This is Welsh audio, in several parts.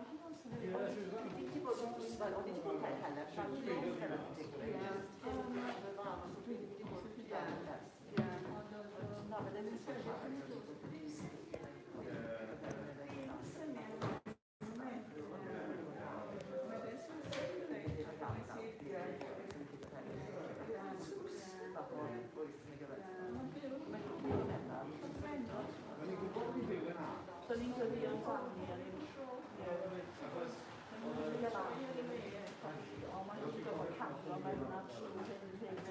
Ti bod o'n i 'di bod yn Helen, siarad yn particularly, wedi bod yn na, but then it's so ni'n gyrru o'n zanni ar un tro. O, mae'n wedi bod yn camera, mae'n hwnna trwy hyn.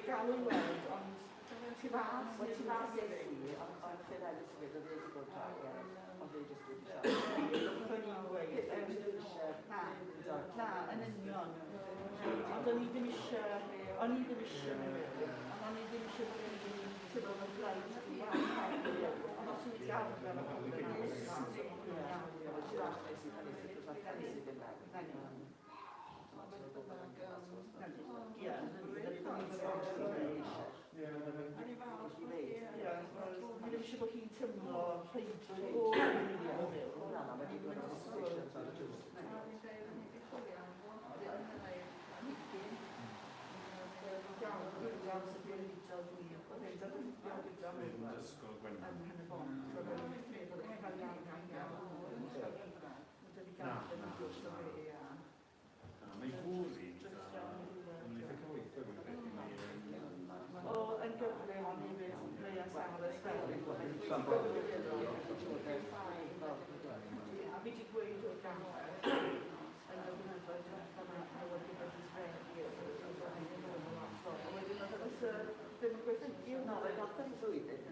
Gael yn weld, ond ti fas i ond ffydd Elis y fydd, oedd wedi bod draw, ond ei jyst dwi'n siarad. O'n i'n gweud, na, yn union. Ond o'n i ddim eisiau, ond o'n i ddim eisiau bod yn tyfod yn blaid i waith, ond os wyt ti arfer o bod yn awr, ti'n arfer sy'n Fi ddim eisiau bod hi'n tymlo rhaidrwy o yn gyflym o'n i fynd Leia Sanders fel a fi wedi gweud o'r gamfer yn y blynyddoedd yma wedi bod yn sfredi a wedyn oedd ddim yn gweithio no, fe gath yn flwyddyn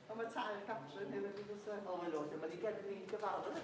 Ond mae tair Catrin hefyd yn gwybod. O, mae lwyd, mae di gen i'n gyfarfod.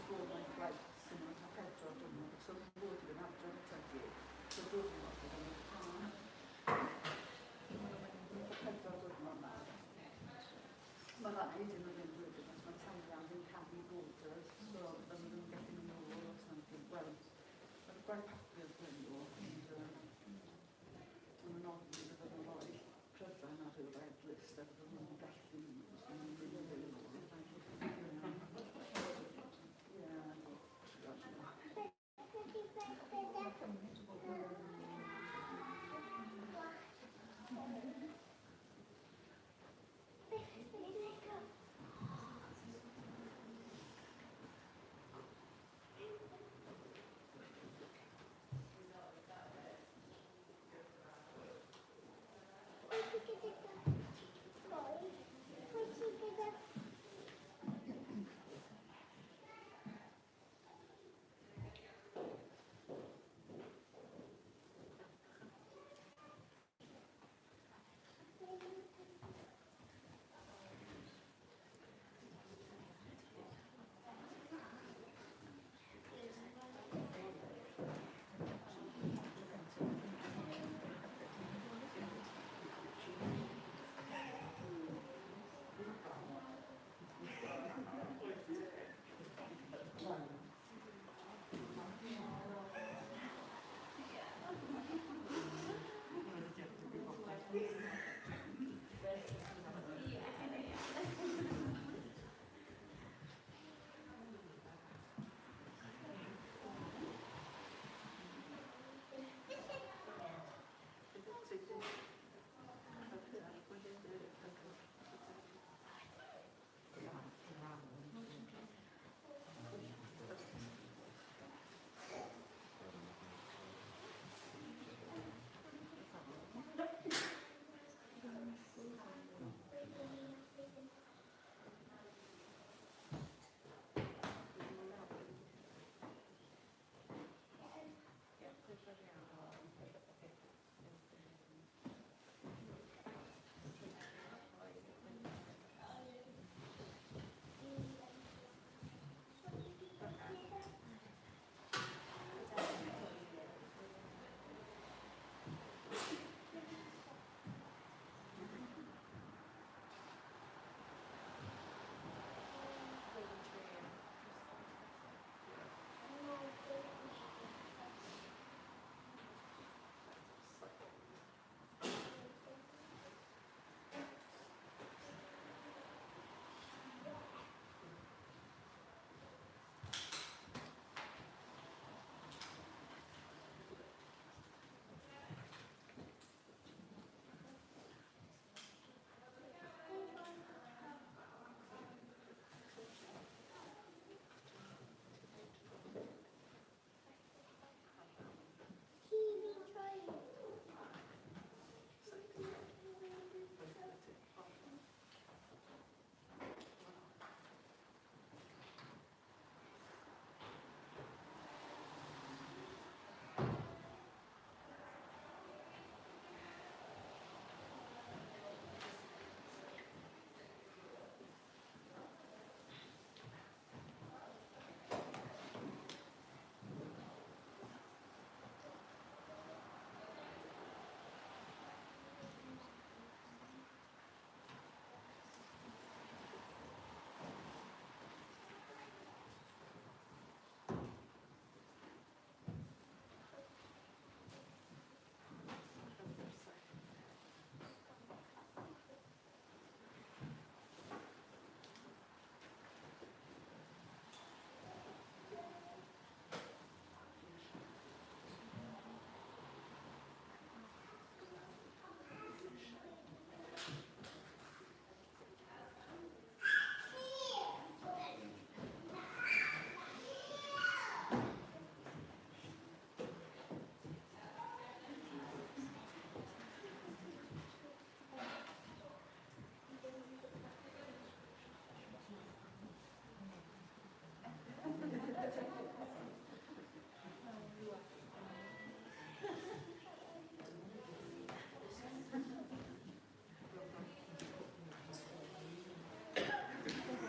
postpone my flights yn o'r pedro diwrnod, so mae'n bod i'n adrodd y tyddi, so diwrnod yn o'r pedro diwrnod na. Mae rhaid yn o'r un wedyn, os mae talian yn cael ei borders, so bydden nhw'n gallu mynd nôl os mae'n wel, mae'n gwaith papur dyn nhw, ond mae'n ofni bydden nhw'n rhoi pryfan ar y red list, a bydden nhw'n gallu os mae'n mynd yn ôl.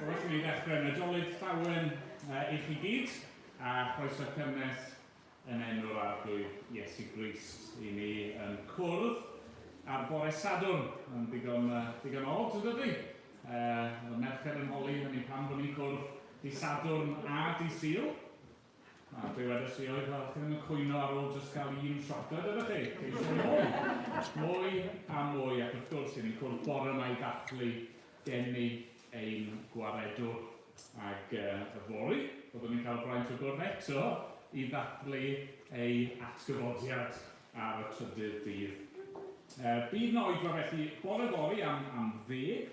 Wel, i ddechrau, Nadolig Llawen I chi gyd, a chroeso cynnes yn enw'r arglwydd Iesu Grist i ni yn cwrdd ar bore Sadwrn, yn digon od, ydy? Y merched yn holi hynny pan bod ni'n cwrdd di Sadwrn a di Sul. A dwi wedys i oedd fel chi ddim yn cwyno ar ôl jyst cael un siocled ydych chi. Ceisio mwy a mwy, ac wrth gwrs i ni'n cwrdd bore yma i ddathlu geni ein gwaredwr ag yfori, byddwn ni'n cael braint o gwrdd eto i ddathlu ei atgyfodiad ar y trydydd dydd. Bydd na oedfa felly bore fori am 10.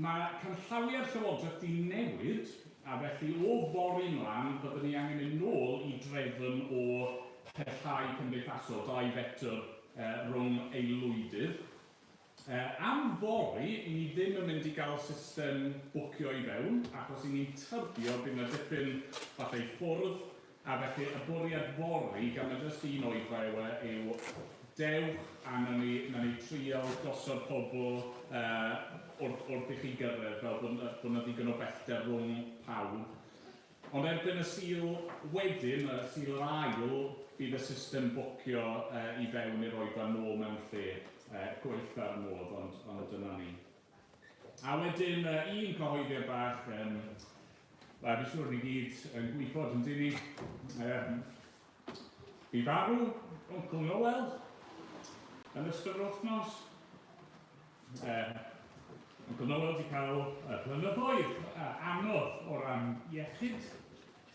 Mae canllawiau'r Llywodraeth di newid, a felly o fori mlaen byddwn ni angen mynd nôl i drefn o pellhau cymdeithasol, 2 fetr rhwng aelwydydd. Am fori, i ni ddim yn mynd i gael system bwcio i fewn, achos i ni'n tybio bydd yna dipyn falle ffwrdd, a felly y bwriad fori, gan y jyst un oedfa yw dewch a na ni trio gosod pobl wrth i chi gyrraedd, fel bod yna ddigon o bellter rhwng pawb. Ond erbyn y Sul wedyn, y Sul ail, bydd y system bwcio i fewn i'r oedfa nôl mewn lle. Gweitha'r modd, ond dyna ni. A wedyn, un cyhoeddiad bach, fi'n siŵr ni gyd yn gwybod yn dyn ni. Bu farw Uncle Noel yn ystod yr wythnos. Uncle Noel wedi cael blynyddoedd anodd o ran iechyd,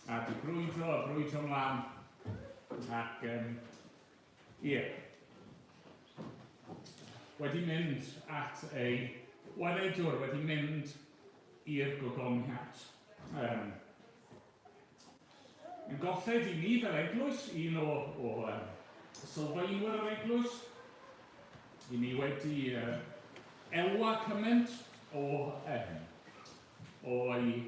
a di brwydro mlaen. Ac, wedi mynd at ei waredwr, wedi mynd i'r gogoniant. Yn golled i ni fel eglwys, un o sylfaenwyr yr eglwys, i ni wedi elwa cymaint o'i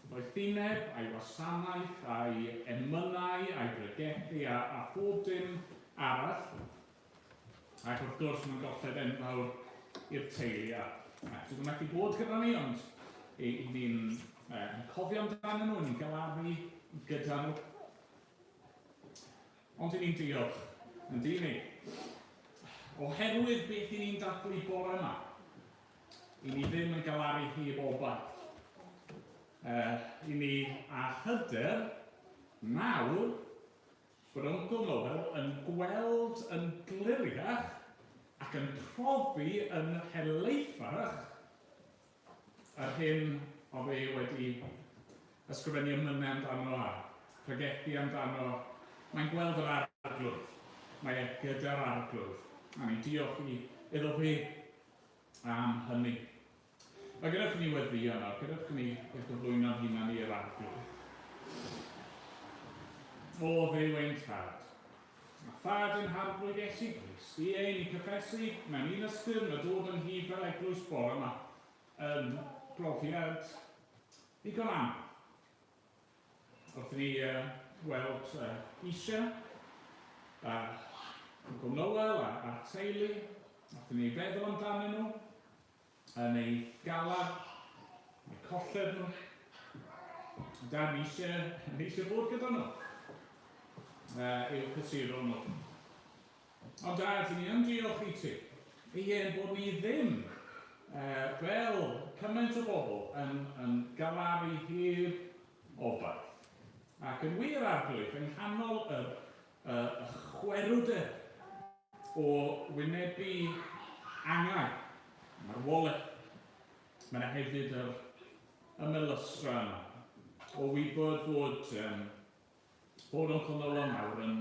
ddoethineb, a'i wasanaeth, a'i emynau, a'i bregethu a phob dim arall. Ac wrth gwrs mae'n golled enfawr i'r teulu. Ac dwi'n methu bod gyda ni, ond i ni'n cofio amdano nhw, ni'n galaru gyda nhw. Ond i ni'n diolch, yn di ni. Oherwydd beth i ni'n dathlu bore yma, i ni ddim yn galaru hi obaith. I ni a hyder nawr bod Uncle Noel yn gweld yn gliriach ac yn profi yn helaethach yr hyn o fe wedi ysgrifennu ymynau amdano a pregethu amdano. Mae'n gweld yr arglwydd, mae gyda'r arglwydd, a ni'n diolch iddo fe am hynny. Mae gyda'r ni weddion nawr, gyda'r ni gyflwyno'n hunan i'r arglwydd. O ddew ein tad. Mae thad yn harglwydd Iesu Grist i ein i cyffesu mewn un ysgrifn a dod yn hyd fel eglwys bore yma yn brofiad ddigon anodd. Wrth ni weld eisiau Uncle Noel a teulu, wrth ni feddwl amdanyn nhw, yn ei galar, yn ei colled nhw. Dan ni eisiau bod gyda nhw. I'w cysuro nhw. Ond dad, ni yn diolch i ti, bod ni ddim fel cymaint o bobl yn galaru hir obaith. Ac yn wir arglwydd, yng nghanol y chwerwder o wynebu angau, mae'r woleth, mae'n hefyd yr ymylysra yna, o wybod fod Uncle Noel nawr yn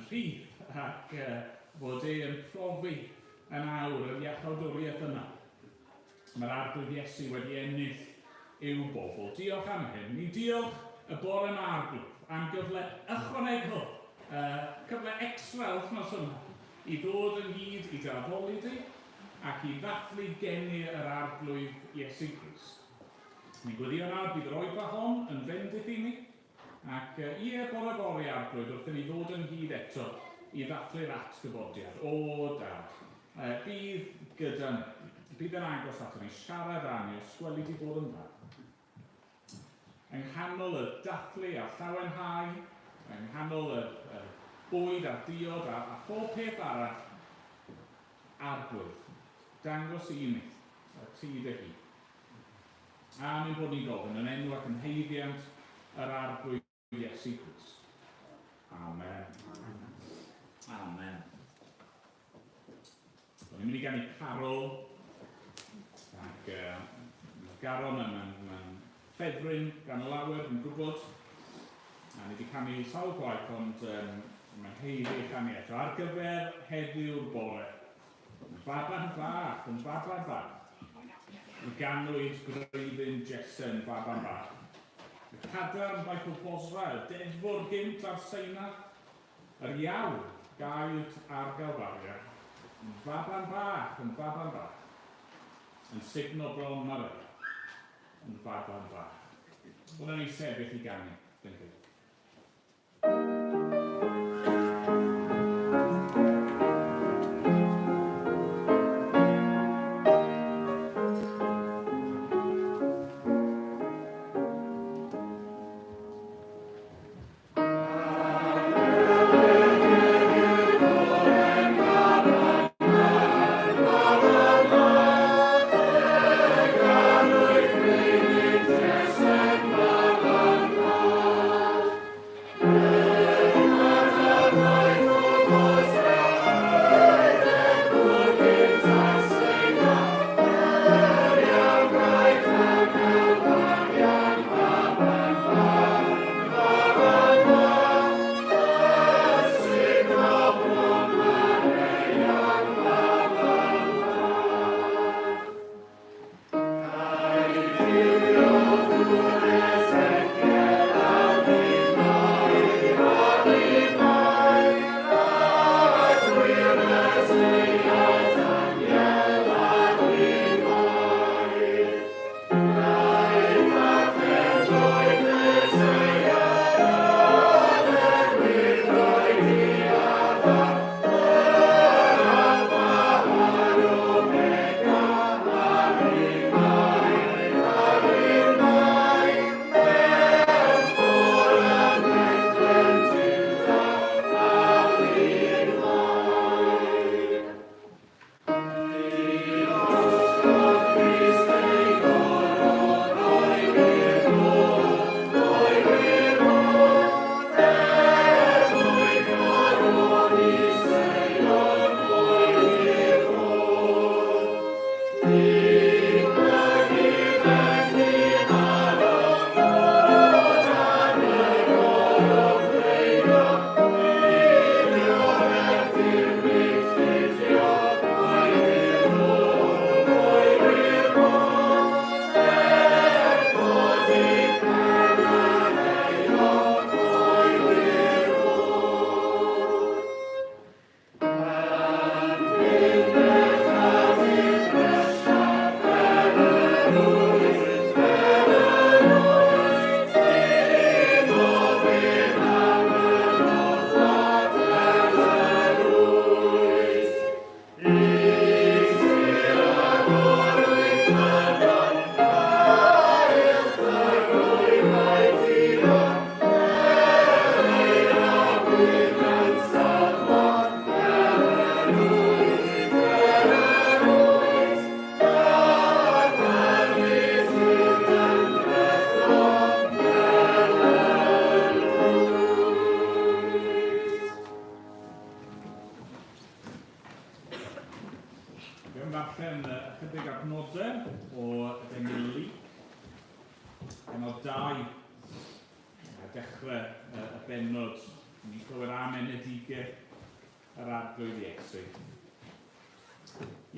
rhydd ac fod yn profi yn awr yr iachawdwriaeth yna. Mae'r arglwydd Iesu wedi ennill i'w bobl. Diolch am hyn. Ni diolch y bore yma arglwydd am gyfle ychwanegol, cyfle extra wythnos yma i ddod ynghyd i draddoli di ac i ddathlu geni yr arglwydd Iesu Grist. Ni'n gweddio nawr bydd yr oedfa hon yn bendith i ni, ac bore fori arglwydd wrth i ni ddod ynghyd eto i ddathlu'r atgyfodiad. O dad, bydd gyda ni. bydd yn agos at ni siarad am ei ysgweli di bod yn dda. Yng nghanol y dathlu a llawenhau, yng nghanol y bwyd a diod a phob peth arall, arglwydd, dangos i ni y tŷ dy hi. A mae'n bod ni'n gofyn yn enw ac yn heiddiant yr arglwydd Iesu Grist. Amen. Amen. Ni'n mynd i ganu carol, ac Garon yn ffefryn gan y lawer, yn gwybod, a ni wedi canu sawl gwaith, ond mae'n heiddi canu eto ar gyfer heddiw'r bore. Yn baban bach, yn baban bach. Y ganwyd Greiddyn Jessen baban bach. Y Cadarn Michael Bosra, y Deddfwr gynt ar Seinach, yr Iawn gaid ar Galfaria. Yn baban bach, yn baban bach. Yn signo bron Maria. Yn baban bach. Hwna'n ei sefyll i ganu. Thank you.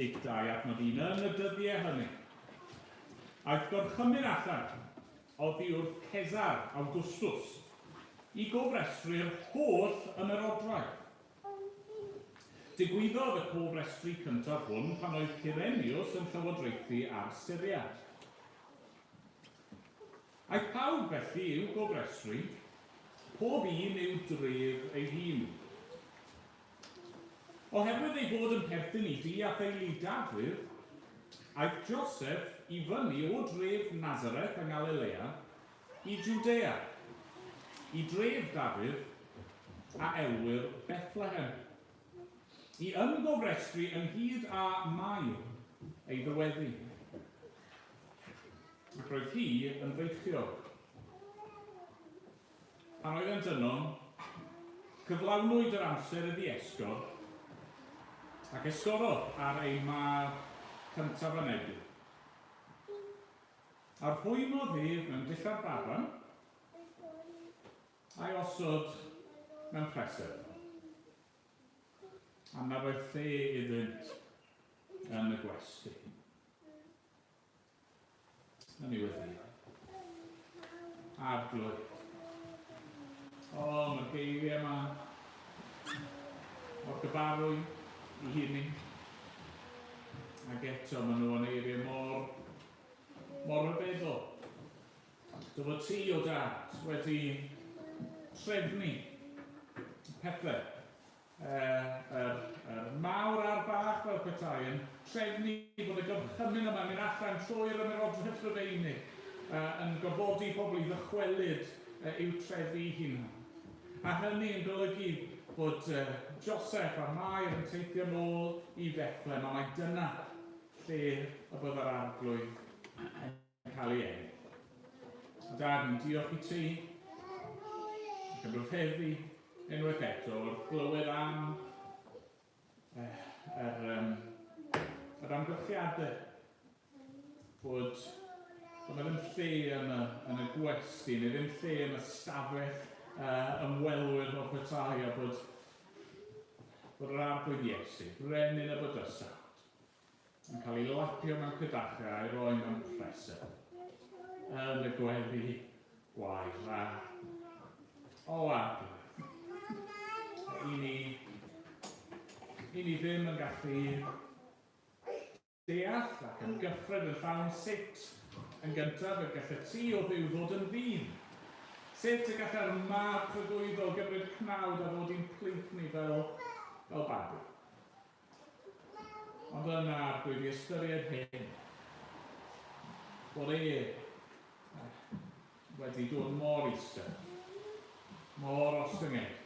Leac 2 adnod 1 yn y dyddiau hynny. Aeth gorchymyn allan oddi wrth Cesar Awgwstws i gofrestru'r holl ymerodraeth. Digwyddodd y cofrestru cyntaf hwn pan oedd Cyrenius yn llywodraethu ar Syria. Aeth pawb felly i'w gofrestru, pob un i'w dref ei hun. Oherwydd ei fod yn perthyn i di a theulu Dafydd, aeth Joseph i fyny o dref Nazareth yng Galilea i Judea, i dref Dafydd a elwyr Bethlehem, i ymgofrestru ynghyd â Mair ei ddyweddu. Ac roedd hi yn feichiog. Pan oedd yn dynon, cyflawnwyd yr amser iddi esgor, ac esgorodd ar ei mab cyntaf yn ebu. A'r hwymodd ef mewn dillad baban, a'i osod mewn presedd. A na roedd lle iddynt yn y gwesty. Yn ei weddi. Arglwydd. O, mae'r geiriau yma o'r gyfarwy i hynny. Ac eto maen nhw yn eiriau mor ryfeddol. Dyma ti o dad wedi trefnu pethau. Mawr a'r bach fel petai yn trefnu bod y gorchymyn yma mynd allan trwy'r ymerodraeth Rufeinig yn gofodi pobl i ddychwelyd i'w trefi hunan. A hynny yn golygu bod Joseph a Mair yn teithio nôl i Bethlehem, a mai dyna lle y bydd yr arglwydd yn cael ei enni. A dad, yn diolch i ti, ac yn rhyfeddu unwaith eto wrth glywed am yr amgylchiadau bod yna ddim lle yn y gwesty, neu ddim lle yn y stafell ymwelwyr o petai, a bod yr arglwydd Iesu, brenin y bydysawd, yn cael ei lapio mewn cydachau a'i roi mewn presedd yn y gweddi gwair. O arglwydd, i ni ddim yn gallu deall ac yn gyffred yn llawn sut yn gyntaf y gallai ti o ddiw ddod yn ddyn. Sut y gallai'r mab trygwyddol gymryd cnawd a ddod i'n plith ni fel babi. Ond yna arglwydd i ystyried hyn, bod wedi dod mor isel, mor ostyngedig,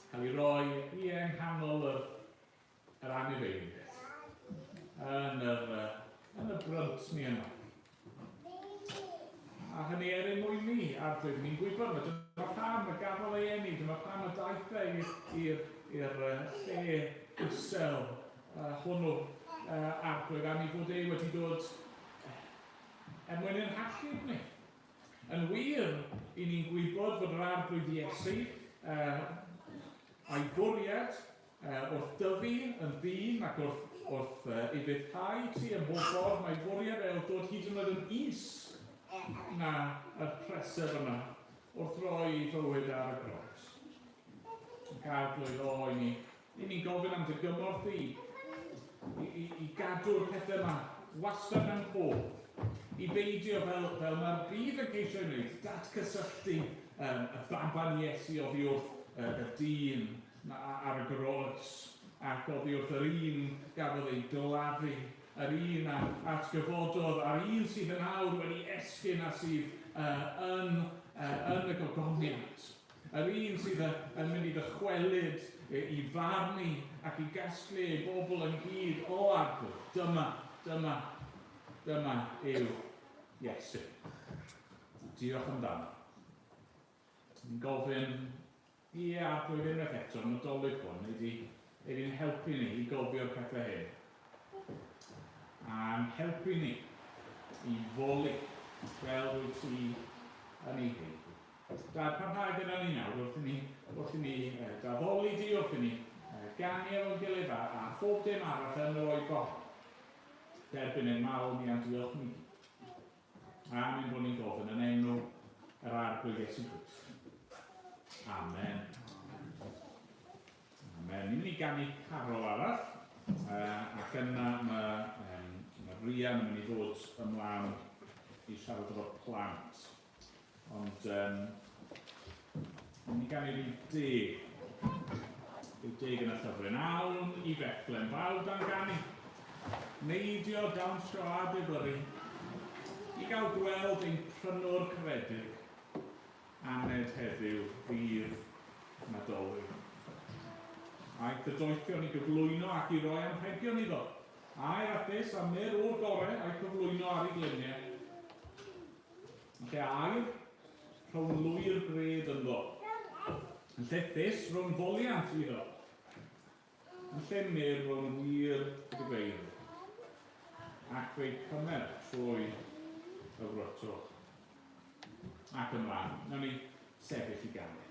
cael ei roi i nghanol yr anifeiliaid yn y brynt ni yno. A hynny mwyn ni, arglwydd, ni'n gwybod, dyma pam y gafodd ei enni, dyma pam y daeth i'r lle isel hwnnw arglwydd, a ni fod wedi dod mwyn yn hachub ni. Yn wir, i ni'n gwybod fod yr arglwydd Iesu a'i bwriad wrth dyfu yn ddyn ac wrth i fyddhau ti ym mhob ffordd, mae bwriad dod hyd yn oed yn is na y presedd yma wrth roi i fywyd ar y gros. Ac arglwydd i ni gofyn am dy gymorth i gadw'r pethau yma wastad mewn pob, i beidio fel mae'r byd yn ceisio ei wneud, datgysylltu y baban Iesu oddi wrth y dyn ar y gros, ac oddi wrth yr un gafodd ei dylafu, yr un atgyfododd, a'r un sydd yn awr wedi esgyn a sydd yn y gogoniant. Yr un sydd yn mynd i ddychwelyd i farnu ac i gasglu ei bobl ynghyd o arglwydd. Dyma yw Iesu. Diolch amdano. Ni'n gofyn i arglwydd unwaith eto yn y Nadolig hwn, i'n helpu ni i gofio'r pethau hyn. A'n helpu ni i foli fel wyt ti yn ei heiddi. Dad, parhau gyda ni nawr wrth i ni daddoli di, wrth i ni ganu efo'n gilydd a phob dim arall yn yr oed goch. Derbyn ein mawl ni am diolch ni. A mynd bod ni'n gofyn yn enw yr arglwydd Iesu Grist. Amen. Amen. Ni'n mynd i ganu carol arall, ac yna mae Rian yn mynd i ddod ymlaen i siarad o'r plant. Ond ni'n ganu ryw deg yn y llyfr. Yn awn i Bethlehem, fawr dan ganu. neidio dawnsio a difyru i gael gweld ein prynwr credig aned heddiw ddydd Nadolig. Aeth y doethion i gyflwyno ac i roi anrhegion iddo. A'r athys am mer o'r gorau a'i cyflwyno ar ei gliniau. Lle air rhwng lwy'r gred ynddo. Yn lle thys rhwng foliant iddo. Yn lle mer rhwng wir gyfeir. Ac fe'i cymer trwy y frotwch. Ac ymlaen, nawn ni sefyll i ganu.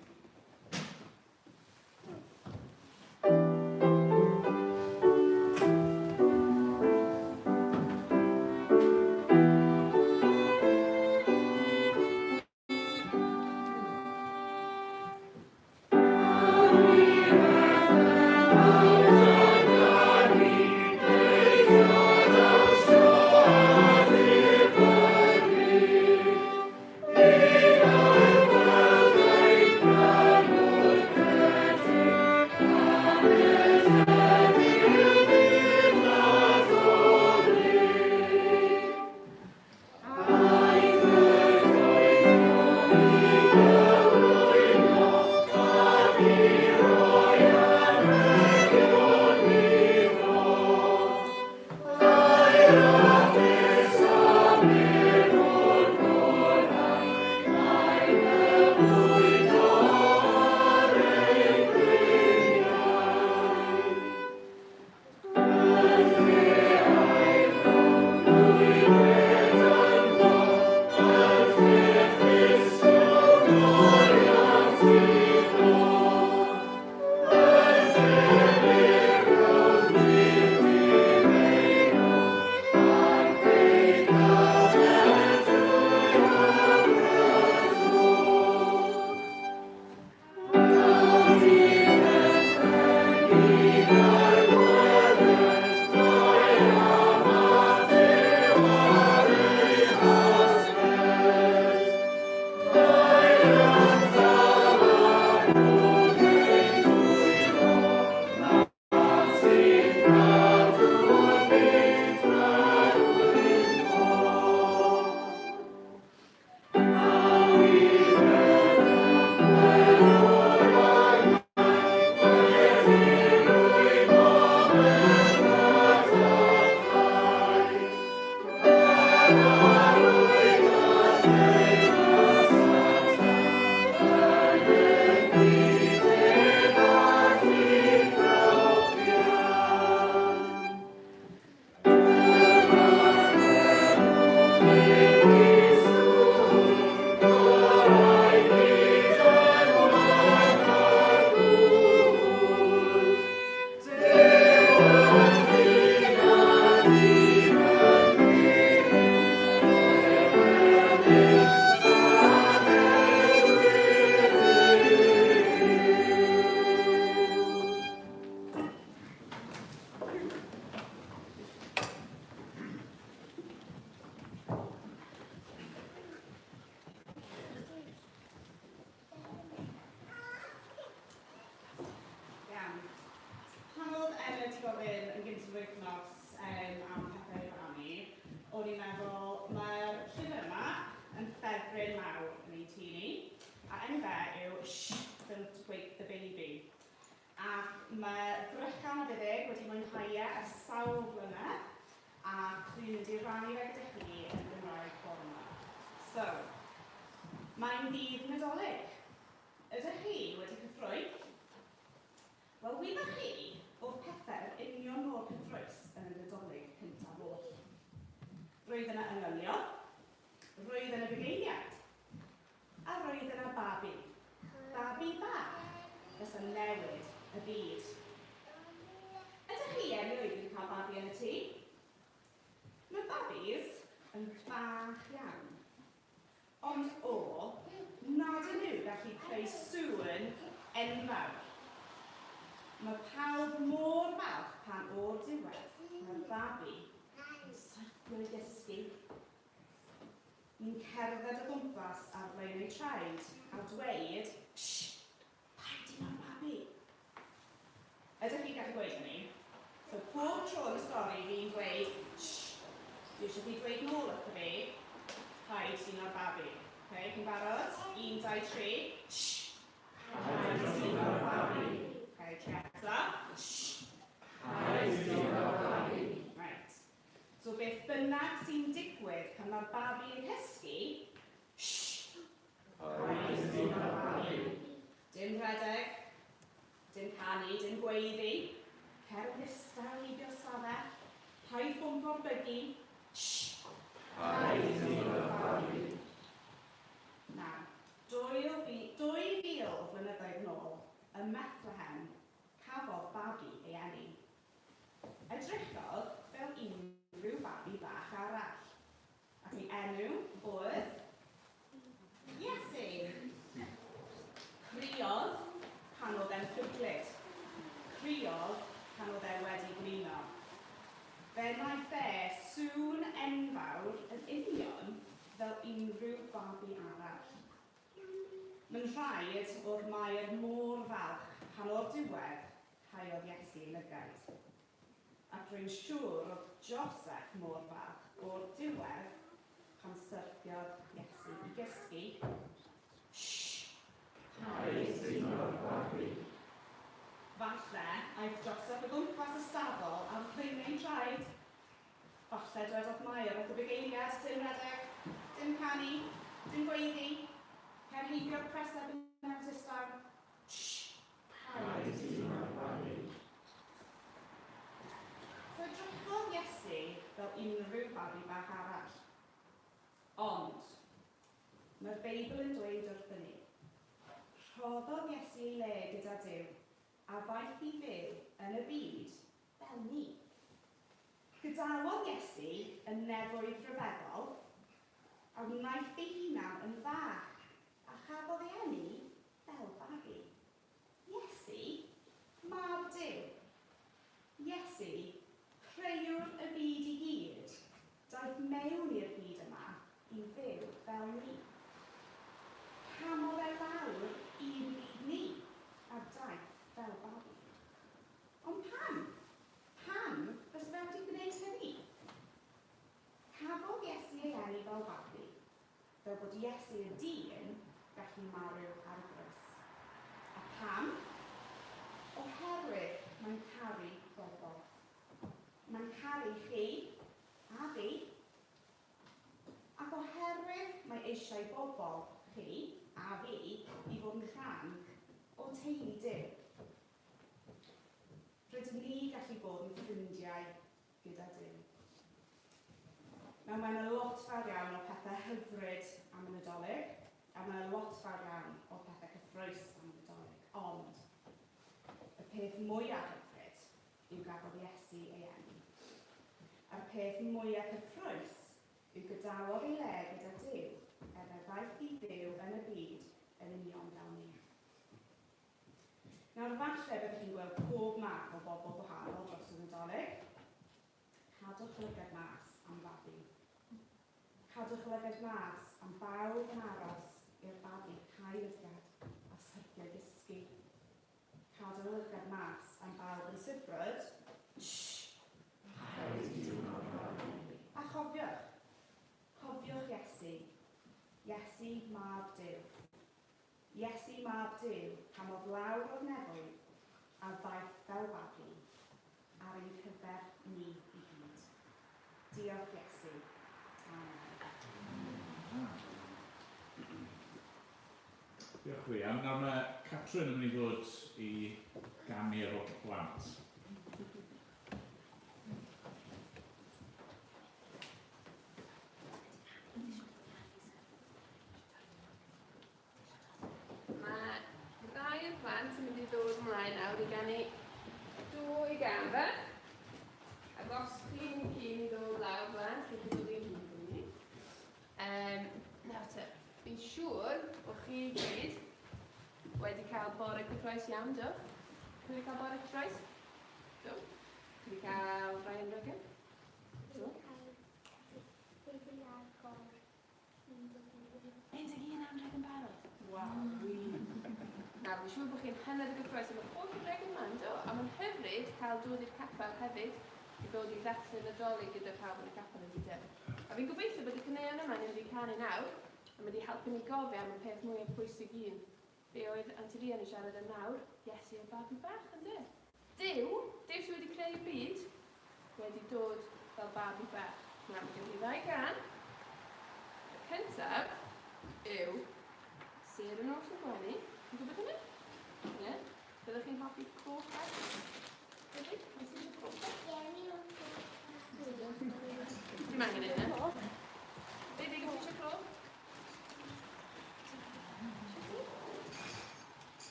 Mae'n ddydd Nadolig. Ydych chi wedi cyffroi? Wel, wyddach chi oedd pethau'r union o'r cyffroes yn y Nadolig cyntaf oll. Roedd yna ynylio, roedd yna bugeiliad, a roedd yna babi. Babi bach, fysa'n newid y byd. Ydych chi erioed wedi cael babi yn y tŷ? Mae babis yn fach iawn. Ond nad ydyn nhw gallu creu sŵn enfawr. Mae pawb mor falch pan o'r diwedd mae'r babi yn syrthio i dysgu. Ni'n cerdded o gwmpas ar flaen ei traed a dweud, paid i'n babi. Ydych chi'n gallu gweud hynny? So pob tro yn y stori fi'n dweud, barod? 1, 2, 3. Okay, try eto. Right. So beth bynnag sy'n digwydd pan mae'r babi yn cysgu, dim rhedeg, dim canu, dim gweiddi, cer ddistaw i bil stafell, paid bwmpo'r bygu, Nawr, 2000 o flynyddoedd yn ôl, ym Bethlehem, cafodd babi ei eni. Edrychodd fel unrhyw babi bach arall, ac ei enw oedd Iesu. Criodd pan oedd e'n llwglyd. Criodd pan oedd e wedi blino. Fe wnaeth e sŵn enfawr yn union fel unrhyw babi arall. Mae'n rhaid o'r Mair mor falch pan o'r diwedd caiodd Iesu ei lygaid. Ac rwy'n siŵr oedd Joseph mor falch o'r diwedd pan syrthiodd Iesu i gysgu. Falle aeth Joseph o gwmpas y stafell am ddeunaid traed. Falle dywedodd Mair wrth y bugeiliad, dim rhedeg, dim canu, dim gweiddi, cer heibio'r preseb yn yr distaw. So edrychodd Iesu fel unrhyw babi bach arall. Ond, mae'r Beibl yn dweud wrthyn ni, rhoddodd Iesu ei le gyda Duw a ddaeth i fyw yn y byd fel ni. Gadawodd Iesu yn nefoedd rhyfeddol a wnaeth ei hunan yn fach a chafodd ei eni fel babi. Iesu, mab Duw. Iesu, creuwr y byd i gyd, daeth mewn i'r byd yma i fyw fel ni. Camodd e lawr i'r byd ni a daeth fel babi. Ond pam? Pam fys fe wedi gwneud hynny? Cafodd Iesu ei eni fel babi, fel bod Iesu y dyn gallu marw ar y grys. A pam? Oherwydd mae'n caru bobl. Mae'n caru chi a fi. Ac oherwydd mae eisiau bobl chi a fi i fod yn rhan o teulu Duw. Rydyn ni gallu bod yn ffrindiau gyda Duw. Nawr, mae'n lot fawr iawn o pethau hyfryd am y Nadolig, a mae'n lot fawr iawn o pethau cyffrous am y Nadolig. Ond, y peth mwyaf hyfryd yw gafodd Iesu ei eni. A'r peth mwyaf cyffrous yw gadawodd ei le gyda Duw er y ddaeth i fyw yn y byd yn union fel ni. Nawr, falle byddwch chi'n gweld pob math o bobl gwahanol dros y Nadolig. Cadwch lygad mas am babi. Cadwch lygad mas am bawb yn aros i'r babi cael lygad a syrthio gysgu. Cadwch lygad mas am bawb yn sibrwd. A chofiwch Iesu. Iesu mab Duw. Iesu mab Duw camodd lawr o'r nefoedd a ddaeth fel babi ar ein cyfer ni i gyd. Diolch Iesu. Amen. Diolch chi. Nawr mae Catrin yn mynd i fod i gamu'r o plant. Plant yn mynd i ddod ymlaen nawr i ganu 2 gamfa. Ac os chi'n cyn i ddod lawr blant, chi'n dod i'n hyd yn ni. Nawr te, fi'n siŵr bod chi gyd wedi cael bore cyffroes iawn, do? Chi wedi cael bore cyffroes? Do? Chi wedi cael Ryan Ryggen? Do? 11 anrheg yn barod? Wow. Nawr, fi'n siŵr bod chi'n hanner y gyffroes yn holl y breg yma, do? A mae'n hyfryd cael dod i'r capel hefyd i ddod i ddechrau Nadolig gyda pawb yn y capel yn dydyn. A fi'n gobeithio bod y caneuon yma yn mynd i canu nawr. A mae wedi helpu ni gofio am y peth mwyaf pwysig un. Be oedd Aunty Rhian yn siarad am nawr? Iesu y babi bach, ynddo? Dyw sydd wedi creu y byd, wedi dod fel babi bach. Nawr, mae gen i ddau gan. Y cyntaf yw Sêr yn Nos yn Gwenu. Yn gwybod hynny? Ie? Byddwch chi'n hoffi coch bach? Ydy? Mae'n sy'n eisiau coch bach? Dim angen yna. Be di gyda eisiau coch?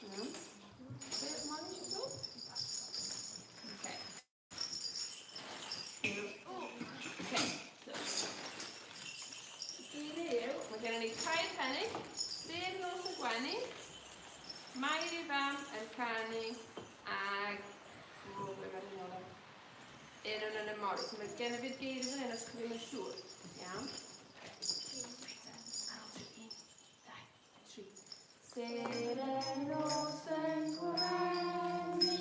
Iawn. Be mae'n eisiau coch? Okay. Okay, so. Mae gen i ni tair pennig, Sêr Nos yn Gwenu, Mair i fam yn canu, ag... O, ble mae'r un olau? Un o'n yn y Morris. Mae gen i fi'r geir fan hyn os chi ddim yn siŵr. Iawn? Sêr Nos yn Gwenu,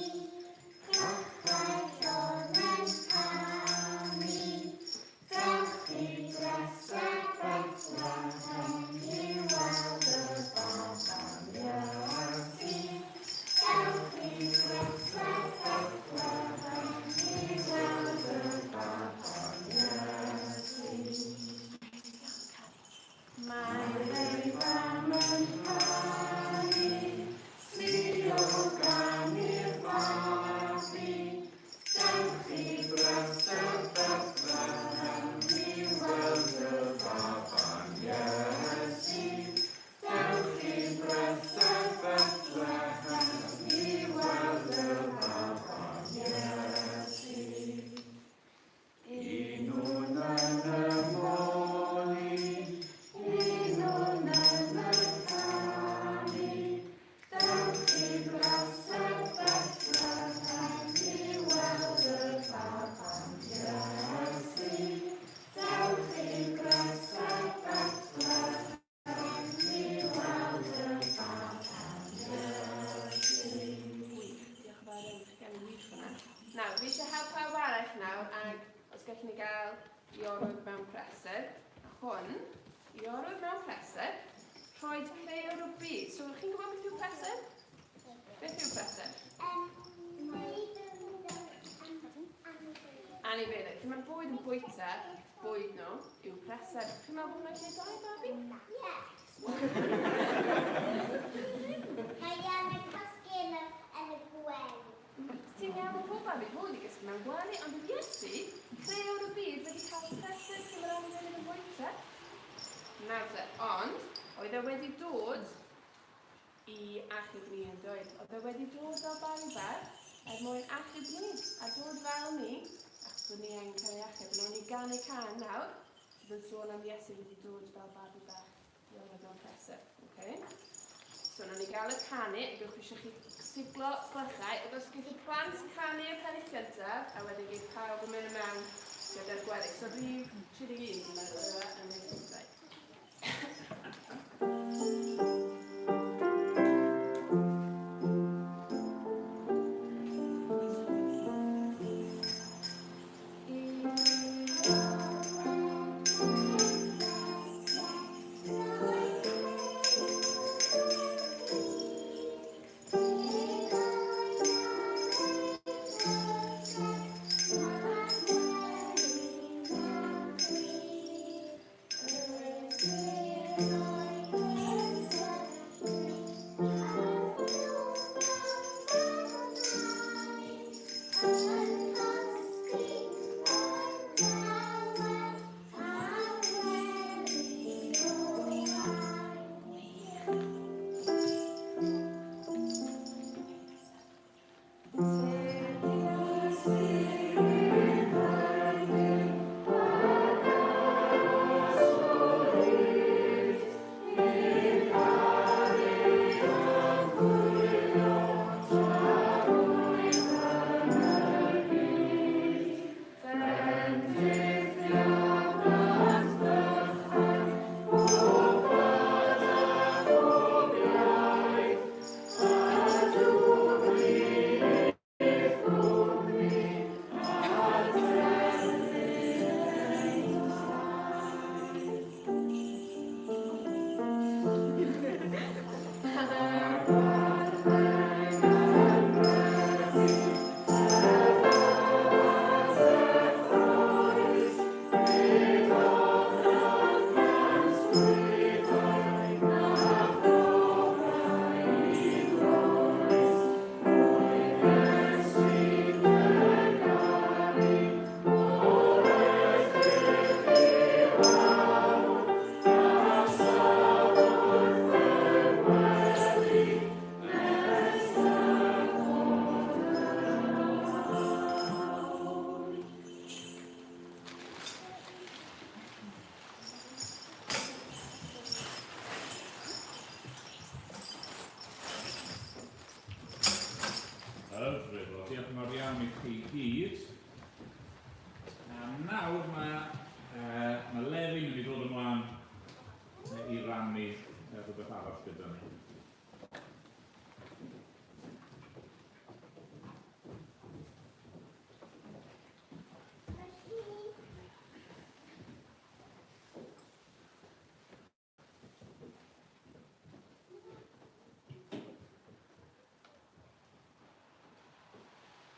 craffau llorau'n canu, dewch i bresau Bethlehem i weld y baban Iesu. Dewch i bresau Bethlehem i weld y baban Iesu. Mae'r ei fam yn canu, sio gan i'r babi. Dewch i bresau Bethlehem i weld y baban Iesu. Dewch i bresau Bethlehem i weld y baban Iesu. Un o'n yn y moli, un o'n yn y canu. Dewch i bresau Bethlehem i weld y baban Iesu. Dewch i bresau Bethlehem i weld y baban Iesu. Diolch yn fawr iawn, gen i wych hwnna. Nawr, fi eisiau help pawb arall nawr, ag os gallwn ni gael iorwyd mewn presur. A hwn, iorwyd mewn presur, rhoi creu o'r byd. So, chi'n gwybod beth yw presur? Beth yw presur? Anifeiliaid. Chi'n meddwl bwyd yn bwyta, bwyd nhw yw presur. Chi'n meddwl bod hwnna'n lle da i babi? Mae yn y casgen yn y gwely. Ti'n iawn o bob babi, fod i gysgu mewn gwely, ond yw Iesu, creu o'r byd wedi cael presur lle mae'r anifeiliaid yn bwyta. Nawr te, ond, oedd e wedi dod i achub ni yn dweud. Oedd e wedi dod fel babi bach mwyn achub ni, a dod fel ni, achos bod ni yn cael ei achub. Nawr ni gan ei can nawr, sydd yn sôn am Iesu wedi dod fel babi bach i oedd o'n presur. Okay? So, nawr ni gael y canu, a gywch eisiau chi siglo glychau, ac os gyda plant canu y pennill gyntaf, a wedyn gyda pawb yn mynd mewn gyda'r gweddill. So, rhif 31, dwi'n meddwl, yn ei ddau. fawr iawn i chi gyd. A nawr mae Leri yn mynd i ddod ymlaen i rannu rhywbeth arall gyda ni.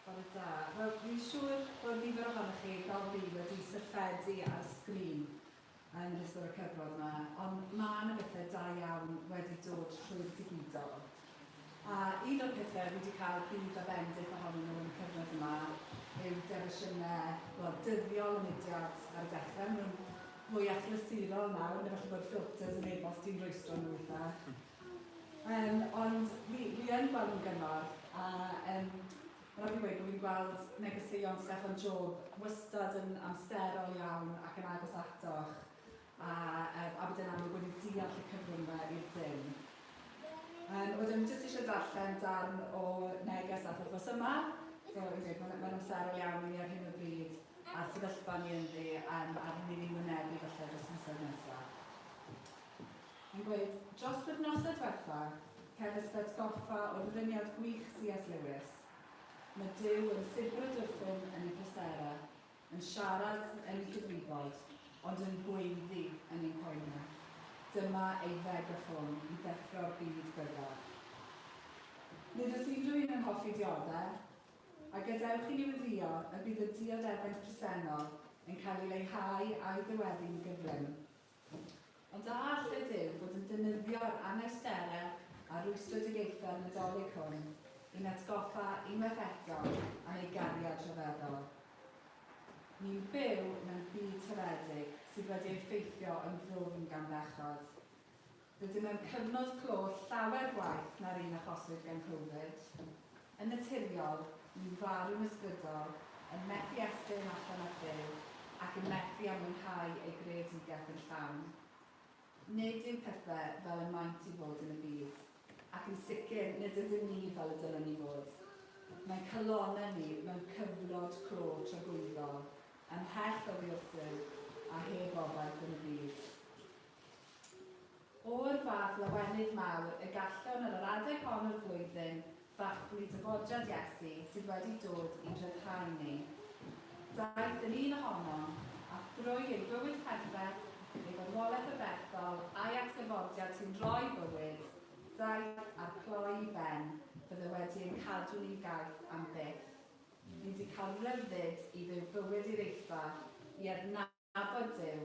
Bore da. Wel, fi'n siŵr bod nifer ohonoch chi fel fi wedi syrffedu ar sgrin yn ystod y cyfnod yma, ond mae yna bethau da iawn wedi dod trwy'r digidol. A un o'r pethau fi wedi cael bydd a bendith ohonyn nhw yn y cyfnod yma yw derisiynau dyddiol y mudiad ar y dechrau. Maen nhw'n fwy achlysurol nawr, neu falle bod filters yn e-bost i'n rwystro nhw eitha. Ond fi yn gweld nhw'n gymorth, a rhaid i weid bod fi'n gweld negeseuon Steffan Job wastad yn amserol iawn ac yn agos atoch, a bod yn amlwg wedi deall y cyfrwng yma i'r dim. Wedyn, jyst eisiau darllen darn o neges at wrthos yma. Mae'n amserol iawn i ni ar hyn o bryd a'r sefyllfa ni ynddi ar hyn i ni'n wynebu falle dros misoedd nesaf. Yn gweud, dros wythnosau diwethaf, cefais atgoffa o'r ddyniad gwych C.S. Lewis. Mae Duw yn sibrwd wrthyn yn ei plesera, yn siarad yn ei cyfrifod, ond yn gweiddi yn ein poenau. Dyma ei fegaffon i ddeffro'r byd gyfer. Nid oes unrhyw un yn hoffi dioddau, a gadewch i ni weddio y bydd y dioddefant presennol yn cael ei leihau a'i ddiweddu'n gyflym. Ond a all y Duw fod yn defnyddio'r anawsterau a rwystredigaethau'r Nadolig hwn i'n atgoffa unwaith eto am ei gariad rhyfeddol. Ni'n byw mewn byd tyredig sydd wedi effeithio yn ddwfn gan bechod. Rydym mewn cyfnod clo llawer gwaith na'r un achoswyd gan Covid. Yn naturiol, ni'n farw'n ysbrydol, yn methu estyn allan ar byw ac yn methu am mwynhau ei greadigaeth yn llawn. Nid yw pethau fel y maent i fod yn y byd, ac yn sicr nid ydym ni fel y dylen ni fod. Mae'n calonau ni mewn cyfnod clo tragwyddol, ymhell o ddiwrthyn a heb obaith yn y byd. O'r fath lawenydd mawr y gallwn ar yr adeg hon o'r flwyddyn ddathlu dyfodiad Iesu sydd wedi dod i'n rhyddhau ni. Daeth yn un ohono a thrwy ei bywyd perffaith, ei farwolaeth y bethol a'i atgyfodiad sy'n rhoi bywyd, daeth ar cloi i ben bydde wedi ein cadw ni gaeth am byth. Ni wedi cael ryddid i fyw bywyd i'r eitha, i adnabod Duw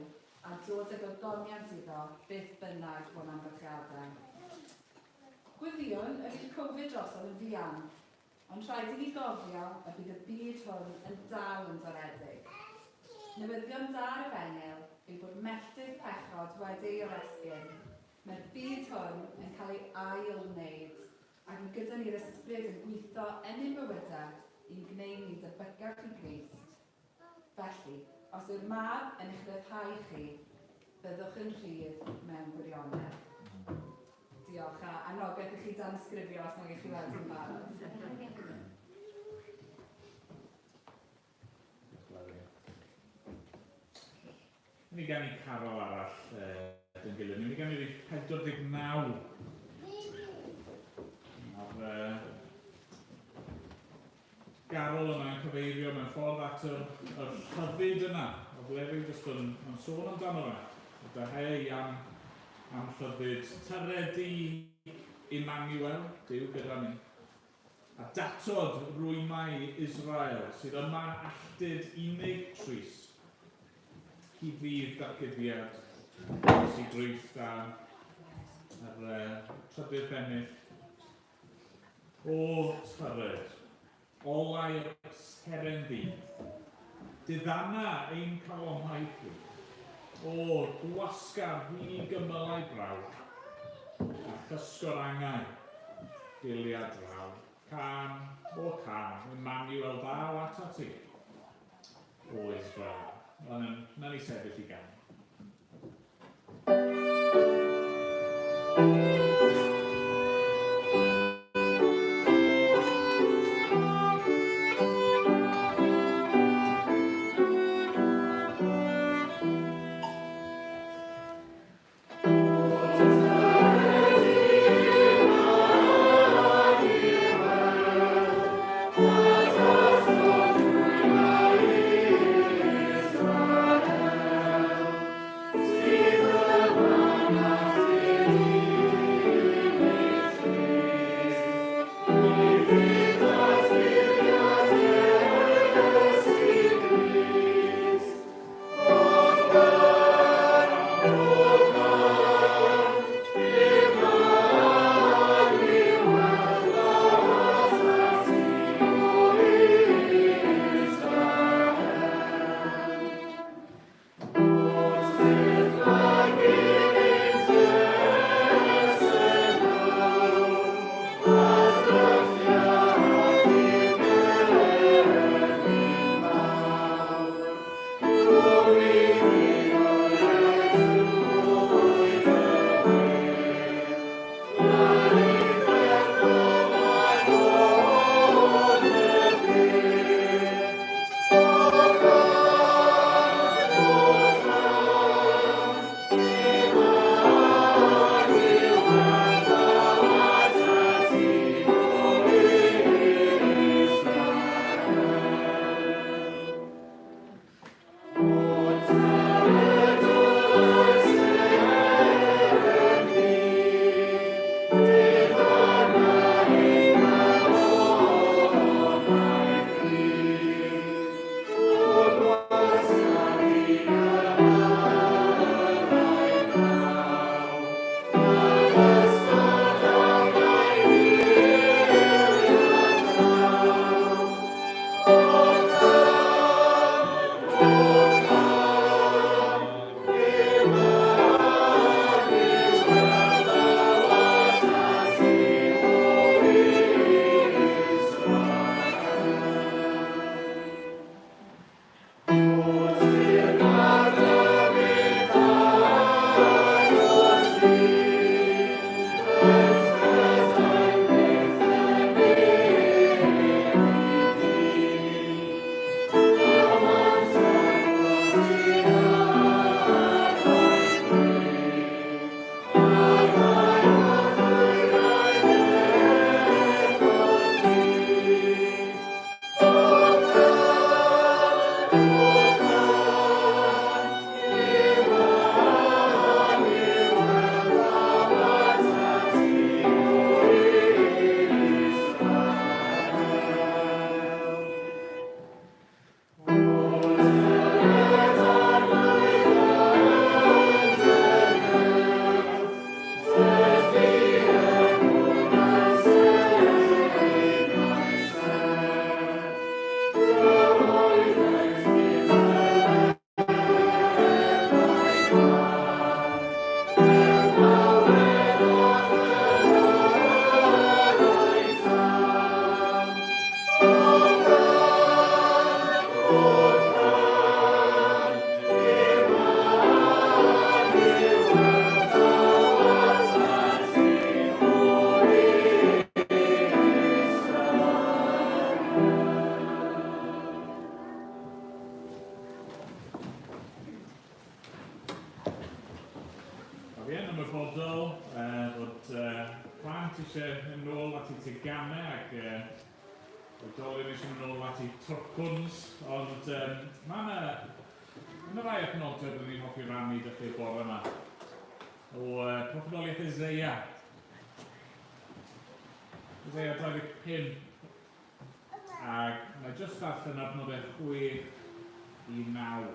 a dod ag ogoniant iddo beth bynnag o'n amgylchiadau. Gwyddion y bydd Covid drosodd yn fuan, ond rhaid i ni gofio y bydd y byd hwn yn dal yn doredig. Newyddion da ar y fenyl yw bod melltith pechod wedi ei oresgyn. Mae'r byd hwn yn cael ei ail-wneud ac yn gyda ni'r ysbryd yn gweithio yn ein bywydau i'n gwneud ni debygach i Grist. Felly, os yw'r mab yn eich ryddhau chi, byddwch yn rhydd mewn gwirionedd. Diolch a anogaeth i chi dan ysgrifio os nag ych chi weld yn barod. Ni gan i Carol arall yn gilydd. Ni gan i 49. Garol yma'n cyfeirio mewn ffordd at y rhyddid yna, o Blefi jyst yn sôn amdano fe. Deheu am rhyddid tyredu Emmanuel, Duw gyda ni. A datod rwymau Israel sydd yma alltid unig trist. Hi fydd datgyddiad sy'n gryth ar trydydd bennill o tyred. Olau'r seren ddydd, diddanna ein calonau chi, o gwasgar fi gymylau brawd, a chysgorangau giliad draw, can o can, Emmanuel ddaw ata ti, o Israel. Na ni sefyll i gan. plant eisiau yn ôl at eu teganau ac oedolion eisiau yn ôl at eu twrcwns, ond mae yna rai adnodau byddwn ni'n hoffi rannu â chi bore yma o proffedoliaeth Eseia. Eseia 25. Ac mae jyst allan adnodau 6 i 9.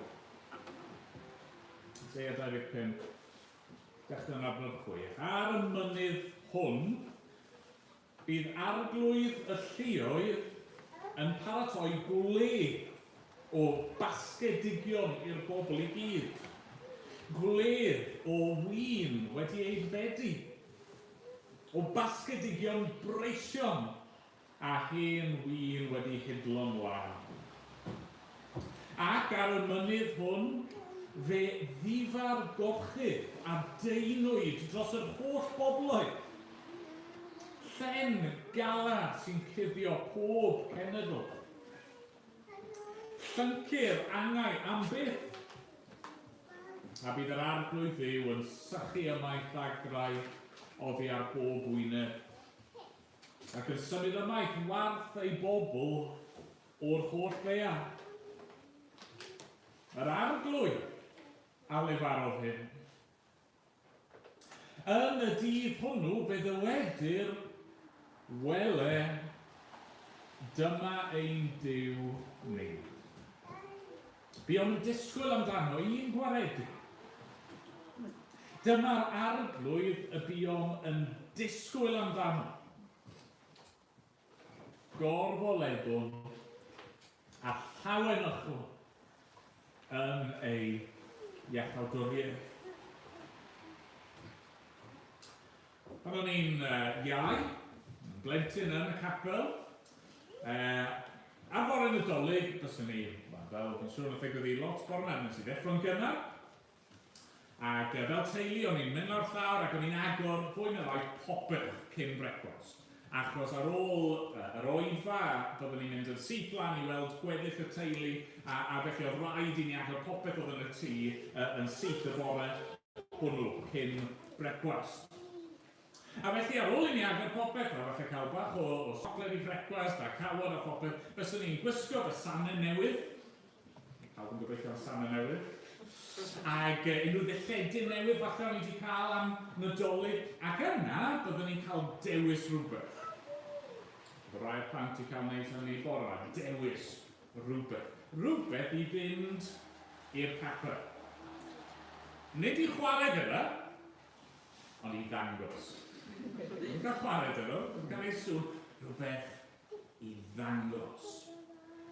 Eseia 25. Dechrau'n adnod 6. Ar y mynydd hwn, bydd arglwydd y lluoedd yn paratoi gwledd o basgedigion i'r bobl i gyd. Gwledd o win wedi aeddfedu, o basgedigion breision a hen win wedi hidlo'n lan. Ac ar y mynydd hwn, fe ddifar gorchudd a deinwyd dros yr holl bobloedd. Llen gala sy'n cuddio pob cenedl. Llyncir angau am byth. A bydd yr arglwydd ddiw yn sychu ymaith a grau oddi ar bob wyneb. Ac yn symud ymaith warth ei bobl o'r holl leia. Yr arglwydd a lefarodd hyn. Yn y dydd hwnnw fe ddywedir, wele, dyma ein Duw ni. Buom yn disgwyl amdano un gwaredig. Dyma'r arglwydd y buom yn disgwyl amdano. Gorfoleddwn a llawen ychw yn ei iachawdwriaeth. Pan o'n i'n iau, yn blentyn yn y capel, ar fore Nadolig, byswn ni, fel fi'n siŵr na ddigwydd i lot bore yma, nes i ddeffro'n gynnar. Ac fel teulu, o'n i'n mynd lawr llawr ac o'n i'n agor fwy na rai popeth cyn brecwast. Achos ar ôl yr oedfa, byddwn ni'n mynd yn syth lan i weld gweddill y teulu, a felly oedd rhaid i ni agor popeth oedd yn y tŷ yn syth y bore hwnnw cyn brecwast. A felly ar ôl i ni agor popeth, a falle cael bach o socled i brecwast a cawod a popeth, byswn ni'n gwisgo fy sanau newydd. Pawb yn gobeithio am sanau newydd. Ac unrhyw ddilledyn newydd falle o'n i wedi cael am Nadolig, ac yna byddwn ni'n cael dewis rhywbeth. Bydd rhai'r plant i cael neud hynny bore yma, dewis rhywbeth. Rhywbeth i fynd i'r capel. Nid i chwarae gyda, ond i ddangos. Yn cael chwarae gyda, yn cael ei sŵn, rhywbeth i ddangos.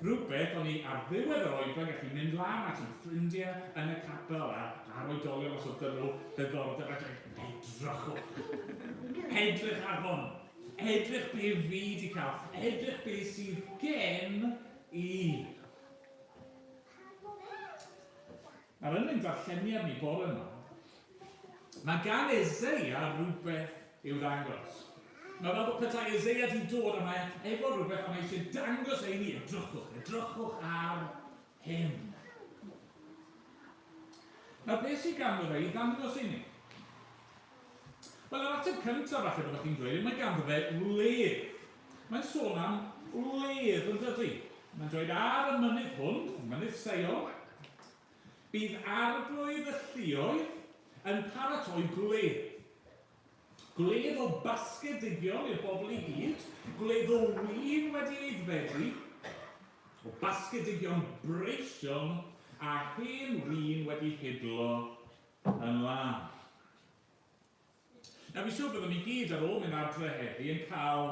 Rhywbeth o'n i ar ddiwedd yr oedfa gallu mynd lan at ein ffrindiau yn y capel a'r oedolion os oedd nhw ddiddordeb ac edrychwch. Edrych ar hwn. Edrych be fi wedi cael. Edrych be sydd gen i. Ar yn ein darlleniad ni bore yma, mae gan Eseia rhywbeth i'w ddangos. Mae fel bod petai Eseia wedi dod yma efo rhywbeth a mae eisiau dangos ein i, edrychwch ar hyn. Nawr beth sydd ganddo fe i ddangos i ni? Wel, yr ateb cyntaf falle byddwch chi'n dweud, mae ganddo fe wledd. Mae'n sôn am wledd yn dydy. Mae'n dweud ar y mynydd hwn, mynydd Seion, bydd arglwydd y lluoedd yn paratoi gwledd. Gwledd o basgedigion i'r bobl i gyd, gwledd o win wedi aeddfedu, o basgedigion breision a hen win wedi hidlo yn lan. Nawr, fi'n siŵr byddwn ni gyd ar ôl mynd adre heddi yn cael